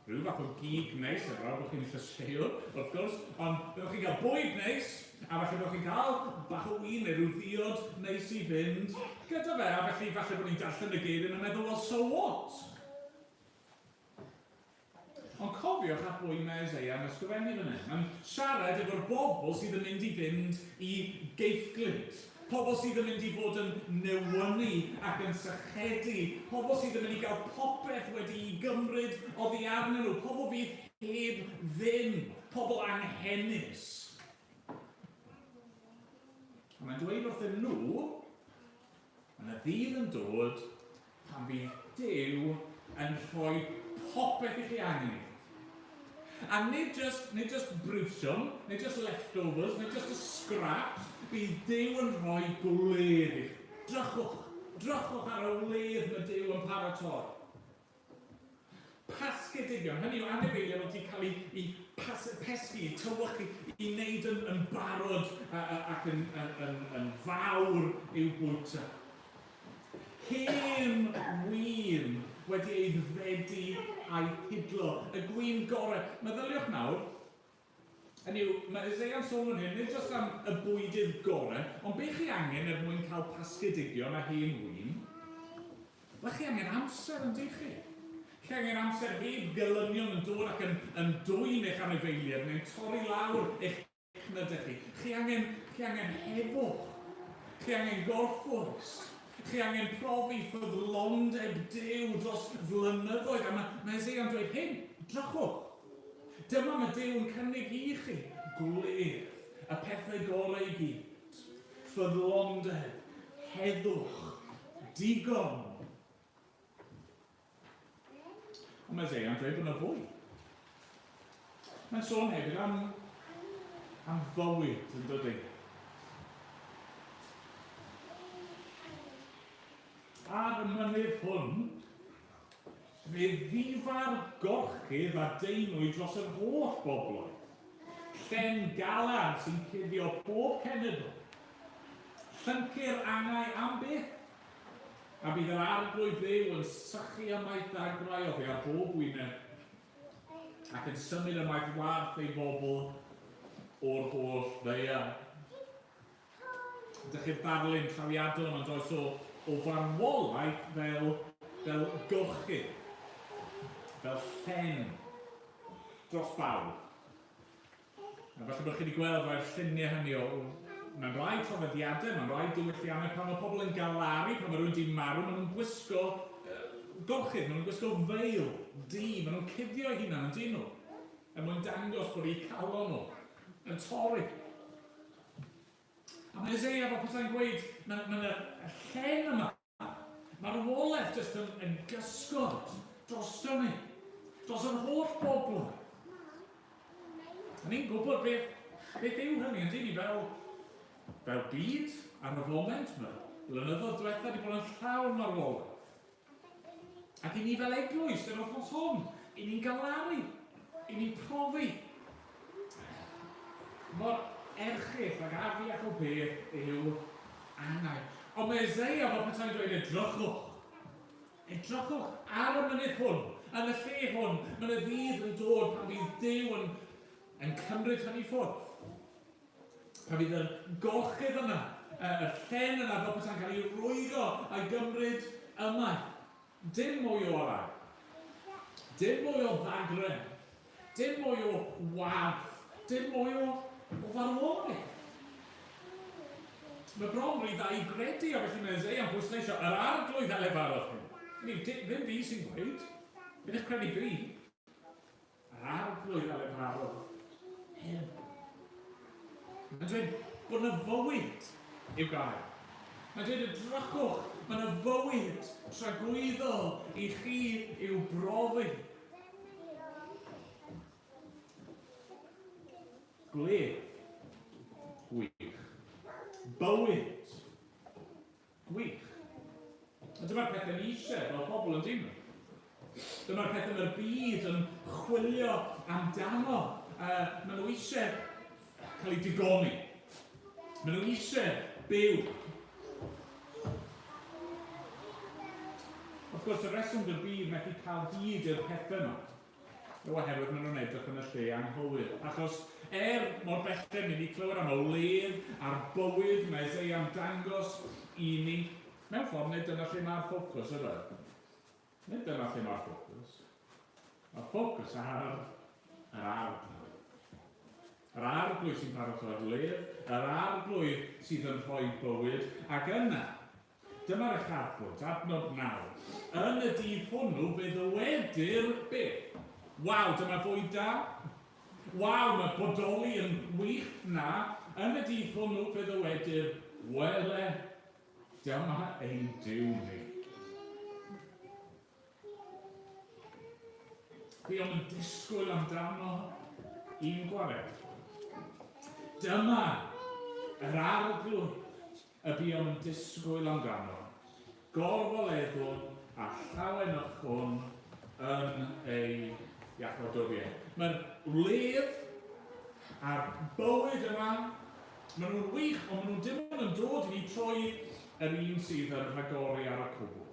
rhyw fath o gig neis, a brawd bod chi'n llyseuwr, wrth gwrs, ond byddwch chi'n cael bwyd neis, a felly byddwch chi'n cael bach o win neu rhyw ddiod neis i fynd gyda fe, a felly falle bod ni'n darllen y geiriau yn meddwl, well, so what? Ond cofiwch at bwy mae Eseia yn ysgrifennu fan hyn. Mae'n siarad efo'r bobl sydd yn mynd i fynd i geithglyd. Pobl sydd yn mynd i fod yn newynu ac yn sychedu. Pobl sydd yn mynd i gael popeth wedi i gymryd oddi arnyn nhw. Pobl fydd heb ddim. Pobl anghennus. A mae'n dweud wrthyn nhw, yn y ddydd yn dod, pan fydd Duw yn rhoi popeth I chi angen I. A nid just brwsion, nid just leftovers, nid just y scraps, bydd Duw yn rhoi gwledd I chi. Drychwch ar y wledd mae Duw yn paratoi. Pasgedigion, hynny yw anifeiliaid wedi cael ei pesgi, I tywychu, I wneud yn barod ac yn fawr i'w bwyta. Hen win wedi eiddfedu a'i hidlo, y gwin gorau. Meddyliwch nawr, hynny yw, mae Isaiah'n sôn yn hyn, nid jyst am y bwydydd gorau, ond be chi angen mwyn cael pasgedigion a hen win, mae chi angen amser yn di chi. Chi angen amser heb gelynion yn dod ac yn dwyn eich anifeiliaid neu'n torri lawr eich chnydau chi. Chi angen heddwch. Chi angen gorffwys. Chi angen profi ffyddlondeb Duw dros flynyddoedd. A mae Isaiah'n dweud, hyn, drychwch. Dyma mae Duw yn cynnig I chi. Gwledd, y pethau gorau I gyd. Ffyddlondeb, heddwch, digon. Ond mae Isaiah'n dweud bod yna fwy. Mae'n sôn hefyd am fywyd, yn dydy. Ar y mynydd hwn, fe ddifar gorchydd a deinwy dros yr holl bobloedd. Llen galar sy'n cuddio pob cenedl. Llyncyr angau am beth. A bydd yr arglwydd Dduw yn sychu ymaith dagrau oddi ar bob wyneb ac yn symud ymaith warth ei bobl o'r holl ddeia. Ydych chi'r darlun trawiadol yma'n does o farwolaeth fel gylchydd, fel llen dros bawb. A falle bod chi wedi gweld rhai'r lluniau hynny Mae'n rai traddodiadau, mae'n rai diwylliannau pan mae pobl yn galaru, pan mae rhywun di marw, maen nhw'n gwisgo gorchydd, maen nhw'n gwisgo feil, di, maen nhw'n cuddio eu hunan yn dyn nhw. Er mwyn dangos bod eu calon nhw yn torri. A mae Isaiah fel pethau'n gweud, mae'n y llen yma, mae'r wolaeth jyst yn gysgod drosto ni, dros yr holl bobl. A ni'n gwybod beth yw hynny, yn dyn ni fel byd ar y foment, mae blynyddoedd diwethaf wedi bod yn llawn marwolaeth. Ac I ni fel eglwys, yn wythnos hwn, I ni'n galaru, I ni'n profi. Mor erchyll ac afiach o beth yw angau. Ond mae Isaiah fel petai'n dweud edrychwch. Edrychwch ar y mynydd hwn, yn y lle hwn, mae'n y ddydd yn dod pan bydd Duw yn cymryd hynny ffwrdd. Pa bydd y gorchydd yna, y llen yna fel petai'n cael ei rwygo a'i gymryd yma. Dim mwy o arau. Dim mwy o ddagren. Dim mwy o warth. Dim mwy o farwolaeth. Mae bron rhy dda I gredu a felly mae Isaiah'n pwysleisio yr arglwydd elefarodd hyn. Ddim fi sy'n gweud. Bydd eich credu fi. Yr arglwydd elefarodd hyn. Mae'n dweud bod yna fywyd i'w gael. Mae'n dweud edrychwch, mae yna fywyd tragwyddol I chi i'w brofi. Gwledd. Gwych. Bywyd. Gwych. A dyma'r pethau ni eisiau fel pobl yn dyn nhw. Dyma'r pethau mae'r byd yn chwilio amdano. Maen nhw eisiau cael ei digoni. Maen nhw eisiau byw. Wrth gwrs, y reswm dy'r byd methu cael hyd i'r pethau yma. Oherwydd maen nhw'n edrych yn y lle anghywir. Achos mor bellter ni wedi clywed am o wledd a'r bywyd mae Isaiah'n dangos I ni. Mewn ffordd, nid dyna lle mae'r ffocws yna. Nid dyna lle mae'r ffocws. Mae'r ffocws ar yr arglwydd. Yr arglwydd sy'n paratoi'r wledd, yr arglwydd sydd yn rhoi bywyd, ac yna, dyma'r eich arglwydd, adnod 9. Yn y dydd hwnnw, fe ddywedir beth? Waw, dyma fwyd da. Waw, mae bodoli yn wych na. Yn y dydd hwnnw, fe ddywedir, wele, dyma ein Duw ni. Buom yn disgwyl amdano un gwared. Dyma yr arglwydd y buom yn disgwyl amdano. Gorfoleddwn a llawen ychwn yn ei iachawdwriaeth. Mae'r wledd a'r bywyd yma, maen nhw'n wych, ond maen nhw dim ond yn dod i ni troi yr un sydd yn rhagori ar y cwbl.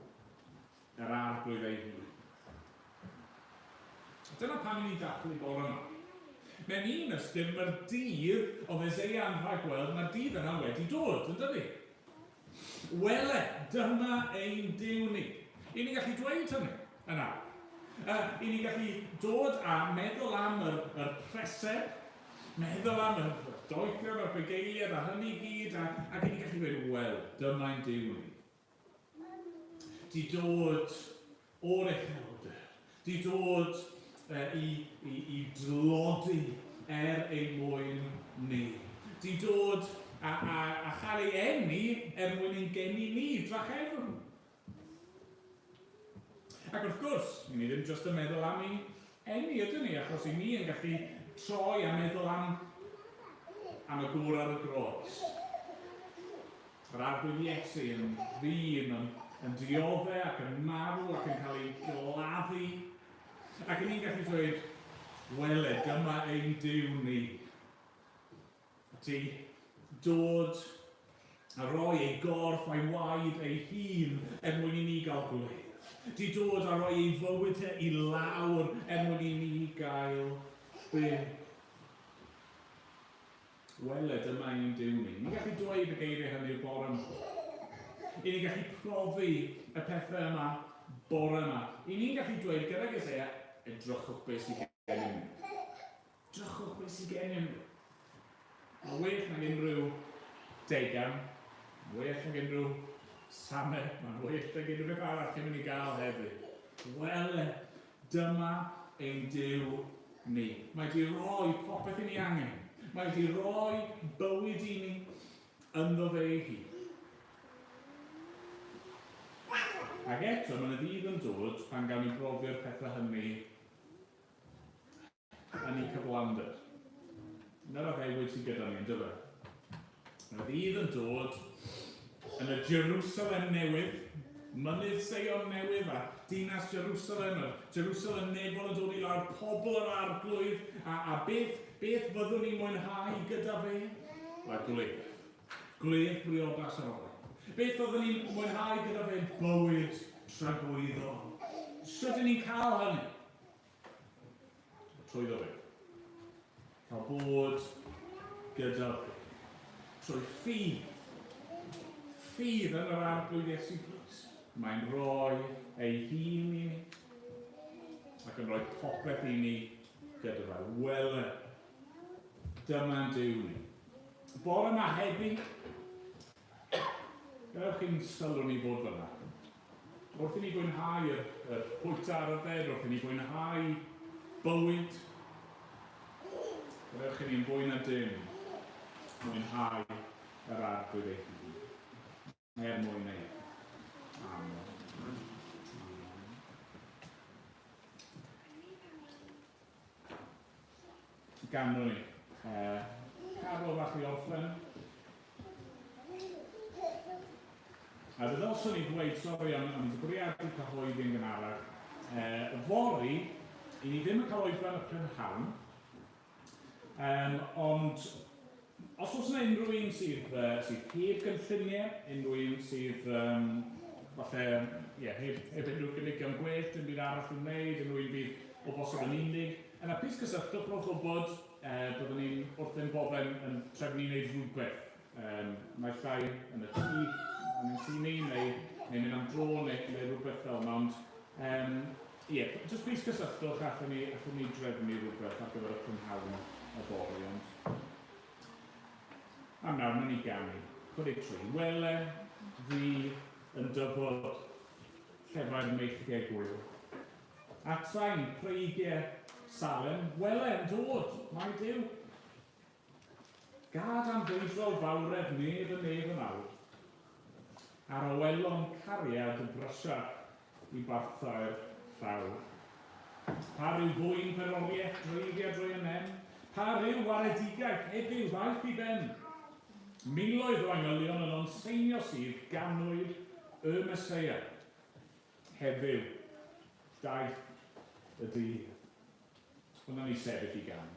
Yr arglwydd ei hun. Dyna pan ni'n dathlu bore yma. Mewn un ysgrif, mae'r dydd o Eseia yn rhagweld, mae'r dydd yna wedi dod, yn dydi? Wele, dyma ein Duw ni. I ni gallu dweud hynny yna. I ni gallu dod a meddwl am yr preseb, meddwl am y doethio'r y bugeiliad a hynny gyd, ac i ni gallu dweud, wel, dyma ein Duw ni. Di dod o'r uchelder, di dod i dlodi ein mwyn ni. Di dod a chael ei enni mwyn ein geni ni drachefn. Ac wrth gwrs, ni ddim jyst yn meddwl am ei enni ydyn ni, achos i ni yn gallu troi a meddwl am y gŵr ar y gros. Yr arglwydd Iesu yn ddyn, yn dioddau ac yn marw ac yn cael ei gladdu. Ac ni'n gallu dweud, wele, dyma ein Duw ni. Ti dod a roi ei gorff a'i waed ei hun mwyn i ni gael gwledd. Di dod a roi ei fywyd i lawr mwyn i ni gael byw. Wele, dyma ein Duw ni. Ni'n gallu dweud y geiriau hynny'r bore yma. I ni gallu profi y pethau yma bore yma. I ni'n gallu dweud gyda Eseia, edrychwch beth sy'n gennym ni. Edrychwch beth sy'n gennym ni. Mae'n well nag unrhyw deugan, mae'n well nag unrhyw samer, mae'n well nag unrhyw beth arall chi'n mynd i gael hefyd. Wele, dyma ein Duw ni. Mae di roi popeth i ni angen. Mae di roi bywyd i ni ynddo fe ei hun. Ac eto, mae'n ddydd yn dod pan gawn ni brofio'r pethau hynny yn ei cyflawnder. Dyna'r addewid sydd gyda ni, ynddo fe? Mae'n ddydd yn dod yn y Jerusalem newydd, mynydd Seion newydd a dinas Jerusalem, Jerusalem nebol yn dod i lawr, pobl yr arglwydd, a beth fyddwn ni'n mwynhau gyda fe? Wel, gwledd. Gwledd briodas ar ôl. Beth fyddwn ni'n mwynhau gyda fe? Bywyd tragwyddol. Sut ni'n cael hynny? Trwy fe. Cael bod gyda fe. Trwy ffydd. Ffydd yn yr arglwydd Iesu Grist. Mae'n rhoi ei hun i ni. Ac yn rhoi popeth i ni gyda fe. Wele. Dyma'n Duw ni. Bore yma heddi, gallwch chi'n sylw ni fod fyna. Wrth i ni gwynhau y bwyta ar y bed, wrth i ni gwynhau bywyd, gallwch chi'n fwy na dim mwynhau yr arglwydd ei hun. Mwyn ei. Amen. Ganwn ni. Carol fach i orffen. A ddylswn i ddweud, sori am bwriadu cyhoeddi'n gynharach, fori, i ni ddim yn cael oedran y prynhawn, ond os oes yna unrhyw un sydd heb gynlluniau, unrhyw un sydd falle, heb unrhyw gynigion gwell, dim byd arall yn wneud, unrhyw un bydd o bosib yn unig, yna plis gysylltwch rhowch o bod byddwn ni'n wrth ein bofen yn trefnu wneud rhywbeth. Mae llai yn y tŷ, yn ein tŷ ni, neu mynd am dro, neu rhywbeth fel yma, ond jyst plis gysylltwch allwn ni drefnu rhywbeth ar gyfer y prynhawn y bori, ond am nawr, mynd i ganu. 23. Wele fi yn dyfod llefa'r meithriau gwyl. Atsain, preigiau Salem, wele yn dod, mae Duw. Gad am ddwyfol fawredd nef yn awr. Ar y welon cariad y brysio i barthau'r llawr. Pa ryw fwyn peroliaeth dreifio drwy ynem? Pa ryw waredigaeth heddiw ddaeth i ben? Miloedd o angylion yn onseinio sydd ganwyd y Meseia. Heddiw, daeth y dydd. Hwna ni sefyll i gan.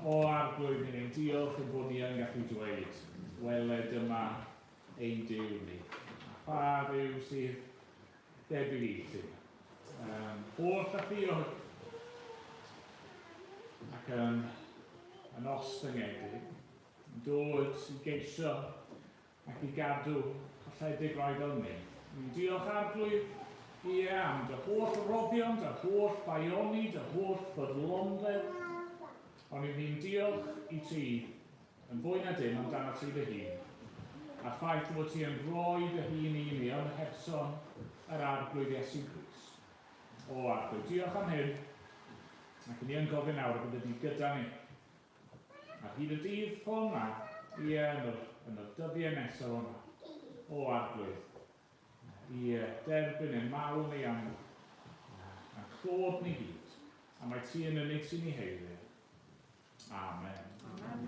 O arglwydd i ni, diolch yn bod ni yn gallu dweud, weled yma ein Duw ni. Pa Dduw sydd debyg i ti. Holl a ddiog ac yn ostyngedig, dod i geisio ac i gadw colledig roedol ni. Diolch arglwydd am dy holl roddion, dy holl baioni, dy holl fodlondeb. Ond ni'n diolch i ti yn fwy na dim amdano ti dy hun. A'r ffaith bod ti yn rhoi dy hun i ni yn hebson yr arglwydd Iesu Grist. O arglwydd, diolch am hyn. Ac ni yn gofyn nawr bod ydi gyda ni. A hyd y dydd hwn a yn y dyddiau nesaf hwnna. O arglwydd. I derbyn ein mawl ni am clod ni hyd. A mae ti yn unig sy'n ei heilir. Amen. Amen.